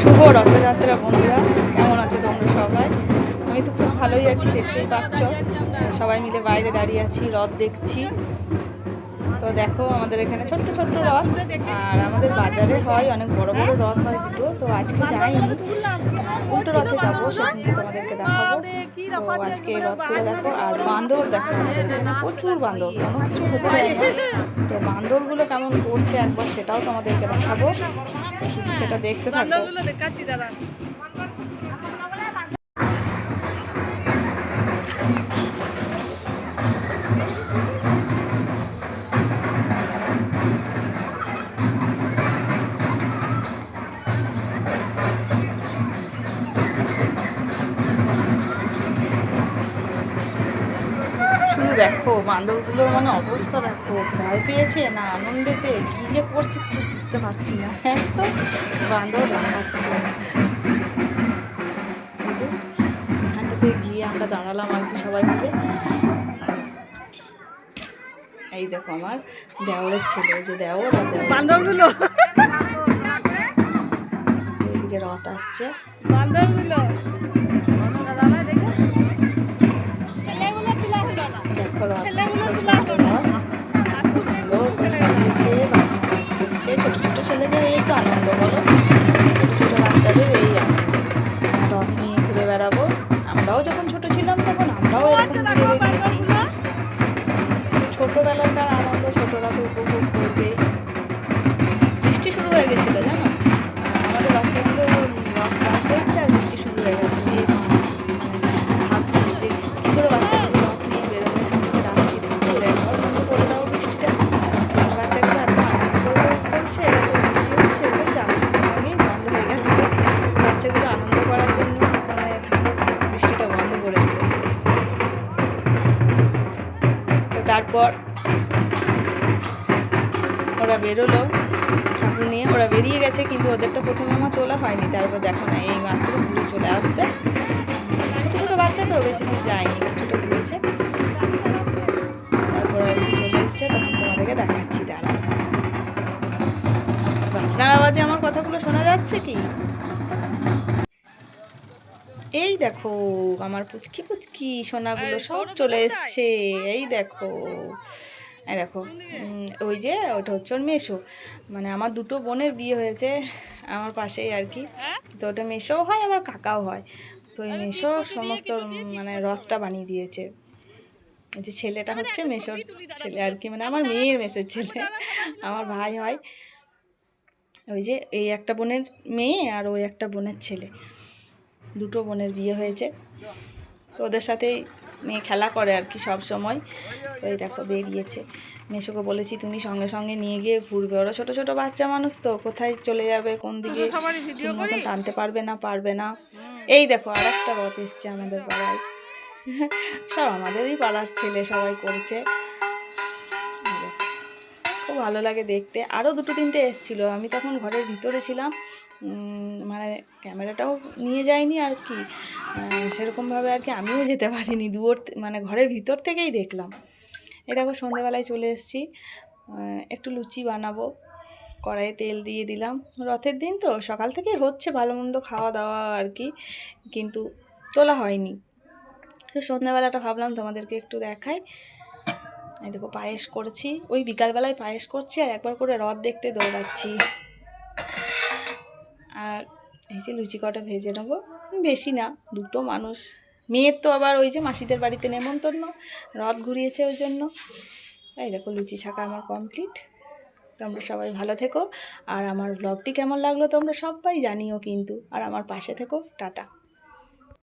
শুভ রথযাত্রা বন্ধুরা, কেমন আছো তোমরা সবাই? আমি তো খুব ভালোই আছি, দেখতেই পাচ্ছ। সবাই মিলে বাইরে দাঁড়িয়ে আছি, রথ দেখছি। তো দেখো আমাদের এখানে ছোট্ট ছোট্ট রথ, আর আমাদের বাজারে হয় অনেক বড় বড় রথ হয় দুটো। তো আজকে যাইনি, উল্টো রথে যাবো, সেদিনকে তোমাদেরকে দেখাবো। তো আজকে রথগুলো দেখো, আর বান্দর দেখো, আমাদের এখানে প্রচুর বান্দর, কোনো কিছু হতে দেয় না। তো বান্দরগুলো কেমন করছে একবার সেটাও তোমাদেরকে দেখাবো, তো শুধু সেটা দেখতে থাকো। শুধু দেখো বান্দরগুলোর মানে অবস্থা দেখো, ভয় পেয়েছে না আনন্দেতে কি যে করছে কিছু বুঝতে পারছি না। হ্যাঁ, তো বান্দর লাফাচ্ছে। এই যে এখানটাতে গিয়ে আমরা দাঁড়ালাম আর কি সবাই মিলে। এই দেখো আমার দেওরের ছেলে, যে দেওর আর বান্দরগুলো, এদিকে রথ আসছে। বান্দরগুলো দেখো রথ, ছোট রথ সুন্দর করে সাজিয়েছে, বাচ্চা বাচ্চাচ্ছে, ছোটো ছোটো ছেলেদের এই তো আনন্দ বলো, ছোটো ছোটো বাচ্চাদের এই আনন্দ। রথ নিয়ে ঘুরে বেড়াবো। আমরাও যখন ছোট ছিলাম তখন আমরাও এরকম ঘুরে বেরিয়েছি। ছোটোবেলাকার আনন্দ ছোটরা তো উপভোগ করবে। বৃষ্টি শুরু হয়ে গেছিলো জানো, আমাদের বাচ্চাগুলো রথ বার করেছে আর বৃষ্টি শুরু হয়ে গেছে। ভাবছি যে কী করে বাচ্চাগুলো রথ নিয়ে বেরোবে, ঠাকুরকে ডাকছি ঠাকুর একবার বন্ধ করে দাও বৃষ্টিটা। বাচ্চাগুলো এত আনন্দ করছে, এত বৃষ্টি হচ্ছে, এবার যাওয়ার আগেই বন্ধ হয়ে গেল। বাচ্চাগুলো আনন্দ করার জন্য মানে ঠাকুর বৃষ্টিটা বন্ধ করে দিল। তো তারপর ওরা বেরোলো ঠাকুর নিয়ে, ওরা বেরিয়ে গেছে, কিন্তু ওদেরটা প্রথমে আমার তোলা হয়নি। তারপর দেখো না এই মাত্র ঘুরে চলে আসবে। ছোটো ছোটো বাচ্চা তো বেশি দূর যায়নি, কিছুটা ঘুরেছে, তারপর চলে এসছে। তখন তোমাদেরকে দেখাচ্ছি, দাঁড়া। বাজনার আওয়াজে আমার কথাগুলো শোনা যাচ্ছে কি? এই দেখো আমার পুচকি পুচকি সোনাগুলো সব চলে এসছে। এই দেখো, এই দেখো, ওই যে ওটা হচ্ছে ওর মেসো, মানে আমার দুটো বোনের বিয়ে হয়েছে আমার পাশেই আর কি। তো ওটা মেসোও হয় আবার কাকাও হয়। তো ওই মেসো সমস্ত মানে রথটা বানিয়ে দিয়েছে। এই যে ছেলেটা হচ্ছে মেসোর ছেলে আর কি, মানে আমার মেয়ের মেসোর ছেলে, আমার ভাই হয়। ওই যে এই একটা বোনের মেয়ে আর ওই একটা বোনের ছেলে, দুটো বোনের বিয়ে হয়েছে। তো ওদের সাথেই মেয়ে খেলা করে আর কি সব সময়। তো এই দেখো বেরিয়েছে। মেসোকে বলেছি তুমি সঙ্গে সঙ্গে নিয়ে গিয়ে ঘুরবে, ওরা ছোটো ছোটো বাচ্চা মানুষ তো কোথায় চলে যাবে কোন দিকে ঠিক মতন টানতে পারবে না। এই দেখো আর একটা রথ এসছে আমাদের পাড়ায়, সব আমাদেরই পাড়ার ছেলে সবাই করছে। খুব ভালো লাগে দেখতে। আরও দুটো তিনটে এসেছিলো, আমি তখন ঘরের ভিতরে ছিলাম, মানে ক্যামেরাটাও নিয়ে যাইনি আর কি, সেরকমভাবে আর কি আমিও যেতে পারিনি, দূর মানে ঘরের ভিতর থেকেই দেখলাম। এই দেখো সন্ধ্যেবেলায় চলে এসেছি, একটু লুচি বানাবো, কড়াইয়ে তেল দিয়ে দিলাম। রথের দিন তো সকাল থেকেই হচ্ছে ভালো মন্দ খাওয়া দাওয়া আর কি, কিন্তু তোলা হয়নি। তো সন্ধ্যাবেলাটা ভাবলাম তোমাদেরকে একটু দেখাই। এই দেখো পায়েস করেছি, ওই বিকালবেলায় পায়েস করছি আর একবার করে রথ দেখতে দৌড়াচ্ছি। আর এই যে লুচি কটা ভেজে নেবো, বেশি না, দুটো মানুষ। মেয়ের তো আবার ওই যে মাসিদের বাড়িতে নেমন্তন্ন, রথ ঘুরিয়েছে ওই জন্য। এই দেখো লুচি ছাকা আমার কমপ্লিট। তোমরা সবাই ভালো থেকো, আর আমার ব্লগটি কেমন লাগলো তোমরা সবাই জানিও কিন্তু, আর আমার পাশে থেকো। টাটা।